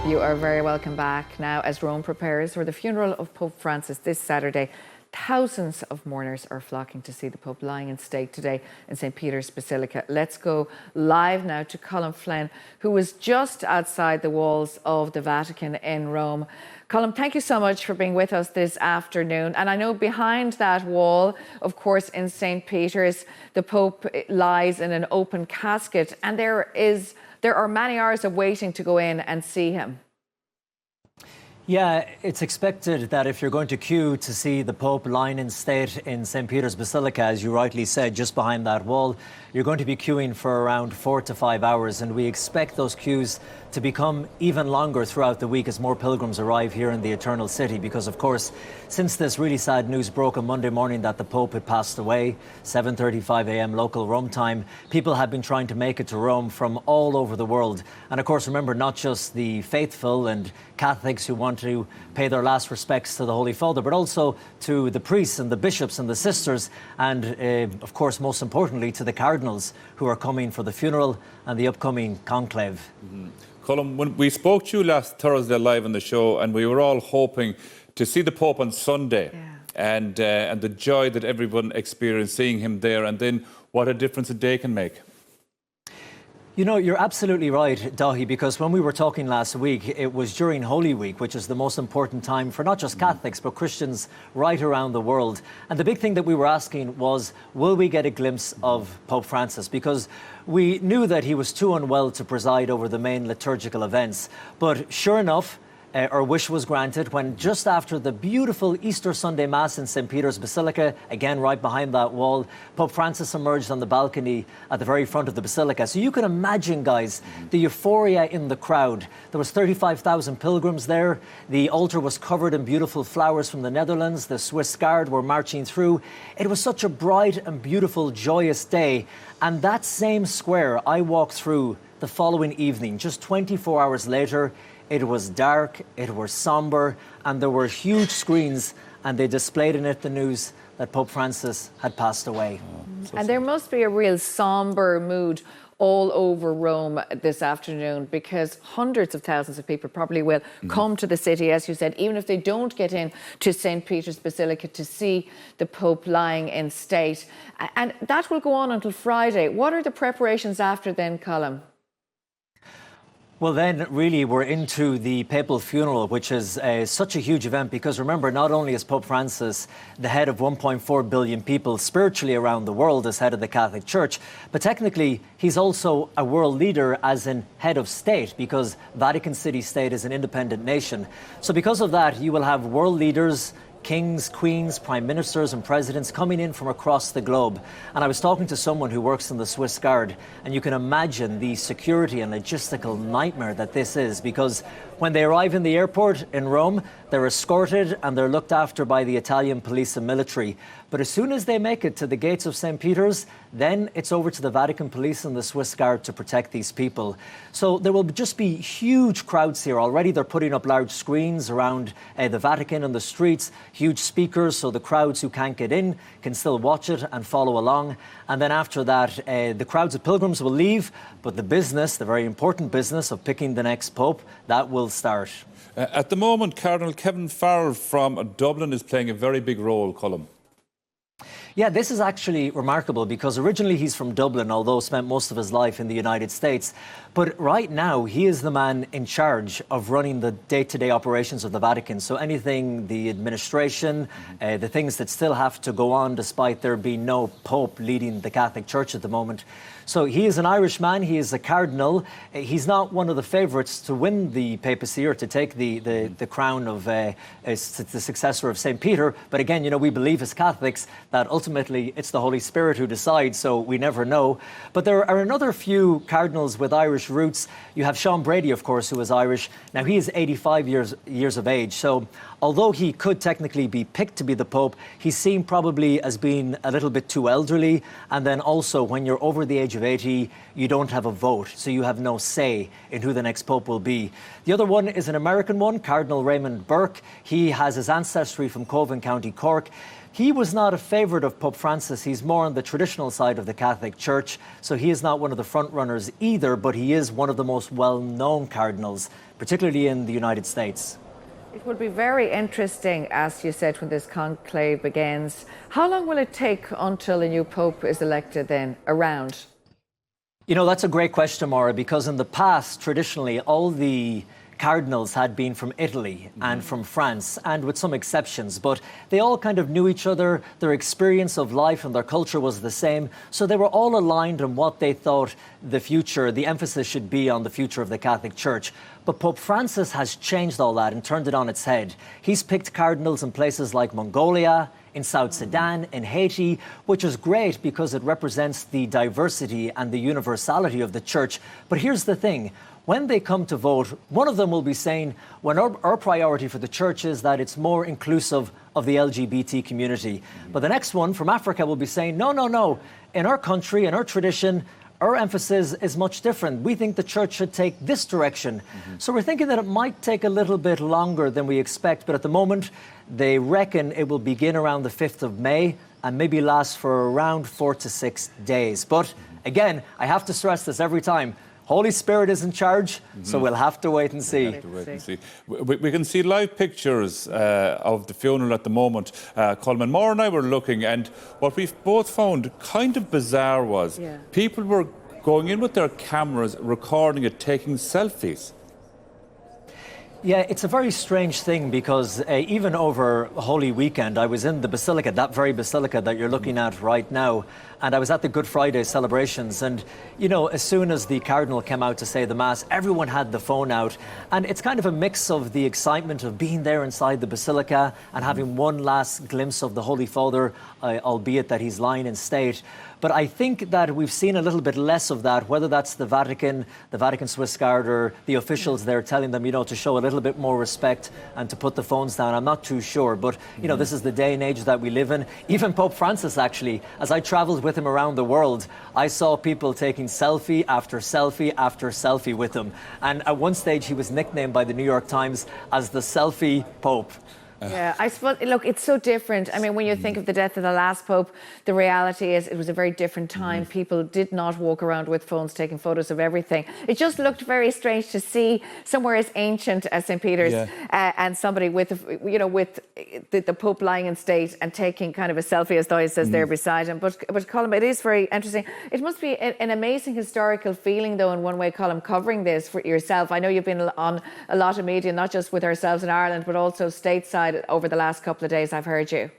You are very welcome back now as Rome prepares for the funeral of Pope Francis this Saturday. Thousands of mourners are flocking to see the Pope lying in state today in St. Peter's Basilica. Let's go live now to Colm Flynn, who was just outside the walls of the Vatican in Rome. Colm, thank you so much for being with us this afternoon. And I know behind that wall, of course, in St. Peter's, the Pope lies in an open casket, and there are many hours of waiting to go in and see him. Yeah, it's expected that if you're going to queue to see the Pope lying in state in St. Peter's Basilica, as you rightly said, just behind that wall, you're going to be queuing for around 4 to 5 hours. And we expect those queues to become even longer throughout the week as more pilgrims arrive here in the Eternal City. Because, of course, since this really sad news broke on Monday morning that the Pope had passed away, 7:35 a.m. local Rome time, people have been trying to make it to Rome from all over the world. And, of course, remember, not just the faithful and Catholics who want to pay their last respects to the Holy Father, but also to the priests and the bishops and the sisters, and of course, most importantly, to the cardinals who are coming for the funeral and the upcoming conclave. Colm, when we spoke to you last Thursday live on the show, and we were all hoping to see the Pope on Sunday, and the joy that everyone experienced seeing him there, and then what a difference a day can make. You know, you're absolutely right, Dahi, because when we were talking last week, it was during Holy Week, which is the most important time for not just Catholics, but Christians right around the world. And the big thing that we were asking was, will we get a glimpse of Pope Francis? Because we knew that he was too unwell to preside over the main liturgical events. But sure enough, our wish was granted when just after the beautiful Easter Sunday Mass in St. Peter's Basilica, again right behind that wall, Pope Francis emerged on the balcony at the very front of the Basilica. So you can imagine, guys, the euphoria in the crowd. There was 35,000 pilgrims there. The altar was covered in beautiful flowers from the Netherlands. The Swiss Guard were marching through. It was such a bright and beautiful, joyous day. And that same square I walked through the following evening, just 24 hours later. It was dark, it was somber, and there were huge screens, and they displayed in it the news that Pope Francis had passed away. And there must be a real somber mood all over Rome this afternoon, because hundreds of thousands of people probably will come to the city, as you said, even if they don't get in to St. Peter's Basilica to see the Pope lying in state. And that will go on until Friday. What are the preparations after then, Colm? Well, then, really, we're into the papal funeral, which is such a huge event because, remember, not only is Pope Francis the head of 1.4 billion people spiritually around the world as head of the Catholic Church, but technically he's also a world leader as in head of state, because Vatican City State is an independent nation. So because of that, you will have world leaders, kings, queens, prime ministers and presidents coming in from across the globe. And I was talking to someone who works in the Swiss Guard, and you can imagine the security and logistical nightmare that this is, because when they arrive in the airport in Rome, they're escorted and they're looked after by the Italian police and military. But as soon as they make it to the gates of St. Peter's, then it's over to the Vatican police and the Swiss Guard to protect these people. So there will just be huge crowds here. Already they're putting up large screens around the Vatican and the streets, huge speakers, so the crowds who can't get in can still watch it and follow along. And then after that, the crowds of pilgrims will leave, but the business, the very important business of picking the next pope, that will start. At the moment, Cardinal Kevin Farrell from Dublin is playing a very big role, Colm. Yeah, this is actually remarkable because originally he's from Dublin, although spent most of his life in the United States. But right now, he is the man in charge of running the day-to-day operations of the Vatican. So anything, the administration, the things that still have to go on despite there being no Pope leading the Catholic Church at the moment. So he is an Irish man, he is a cardinal. He's not one of the favourites to win the papacy or to take the crown of the successor of St. Peter. But again, you know, we believe as Catholics that ultimately it's the Holy Spirit who decides, so we never know. But there are another few cardinals with Irish roots. You have Sean Brady, of course, who is Irish. Now, he is 85 years of age. So although he could technically be picked to be the Pope, he's seen probably as being a little bit too elderly. And then also, when you're over the age of 80, you don't have a vote, so you have no say in who the next Pope will be. The other one is an American one, Cardinal Raymond Burke. He has his ancestry from Coven, County Cork. he was not a favourite of Pope Francis. He's more on the traditional side of the Catholic Church, so he is not one of the front runners either, but he is one of the most well-known cardinals, particularly in the United States. It will be very interesting, as you said, when this conclave begins. How long will it take until a new pope is elected then, around? You know, that's a great question, Maura, because in the past, traditionally, all the cardinals had been from Italy and from France, and with some exceptions, but they all kind of knew each other. Their experience of life and their culture was the same, so they were all aligned on what they thought the future, the emphasis should be on the future of the Catholic Church. But Pope Francis has changed all that and turned it on its head. He's picked cardinals in places like Mongolia, in South Sudan, in Haiti, which is great because it represents the diversity and the universality of the Church. But here's the thing. When they come to vote, one of them will be saying, when our priority for the Church is that it's more inclusive of the LGBT community. But the next one from Africa will be saying, no, no, no. In our country, in our tradition, our emphasis is much different. We think the Church should take this direction. So we're thinking that it might take a little bit longer than we expect. But at the moment, they reckon it will begin around the 5th of May and maybe last for around 4 to 6 days. But again, I have to stress this every time. Holy Spirit is in charge, so we'll have to wait and see. We can see live pictures of the funeral at the moment. Colm and Maura and I were looking, and what we've both found kind of bizarre was people were going in with their cameras, recording it, taking selfies. Yeah, it's a very strange thing because even over Holy Weekend, I was in the Basilica, that very Basilica that you're looking at right now, and I was at the Good Friday celebrations. And, you know, as soon as the Cardinal came out to say the Mass, everyone had the phone out. And it's kind of a mix of the excitement of being there inside the Basilica and having one last glimpse of the Holy Father, albeit that he's lying in state. But I think that we've seen a little bit less of that, whether that's the Vatican Swiss Guard, or the officials there telling them, you know, to show a little bit more respect and to put the phones down. I'm not too sure. But, you know, this is the day and age that we live in. Even Pope Francis, actually, as I travelled with him around the world, I saw people taking selfie after selfie after selfie with him. And at one stage, he was nicknamed by the New York Times as the Selfie Pope. Yeah, I suppose, look, it's so different. I mean, when you think of the death of the last Pope, the reality is it was a very different time. People did not walk around with phones taking photos of everything. It just looked very strange to see somewhere as ancient as St. Peter's and somebody with, you know, with the Pope lying in state and taking kind of a selfie, as Doyle says, there beside him. But Colm, it is very interesting. It must be an amazing historical feeling, though, in one way, Colm, covering this for yourself. I know you've been on a lot of media, not just with ourselves in Ireland, but also stateside over the last couple of days. I've heard you.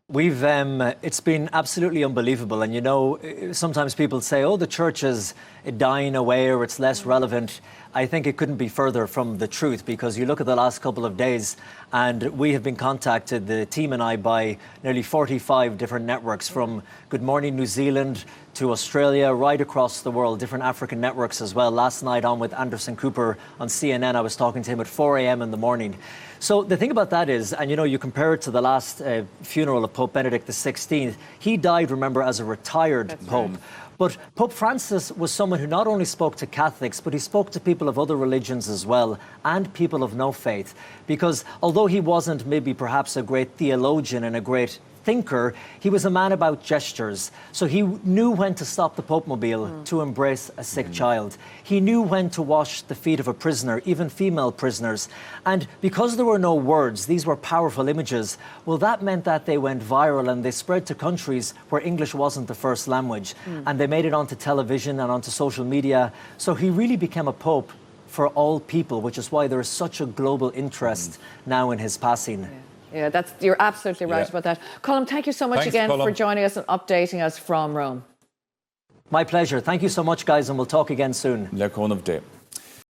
We've it's been absolutely unbelievable. And you know, sometimes people say, oh, the Church is dying away or it's less relevant. I think it couldn't be further from the truth, because you look at the last couple of days and we have been contacted, the team and I, by nearly 45 different networks, from Good Morning New Zealand to Australia, right across the world, different African networks as well. Last night on with Anderson Cooper on CNN, I was talking to him at 4 a.m. in the morning. So the thing about that is, and you know, you compare it to the last funeral of Pope Benedict XVI, he died, remember, as a retired Pope. Right. But Pope Francis was someone who not only spoke to Catholics, but he spoke to people of other religions as well, and people of no faith. Because although he wasn't maybe perhaps a great theologian and a great thinker, he was a man about gestures. So he knew when to stop the Pope-mobile to embrace a sick child. He knew when to wash the feet of a prisoner, even female prisoners. And because there were no words, these were powerful images, well, that meant that they went viral and they spread to countries where English wasn't the first language. And they made it onto television and onto social media. So he really became a pope for all people, which is why there is such a global interest now in his passing. Yeah, you're absolutely right about that. Colm, thank you so much again for joining us and updating us from Rome. My pleasure. Thank you so much, guys, and we'll talk again soon. Le Colm of Day.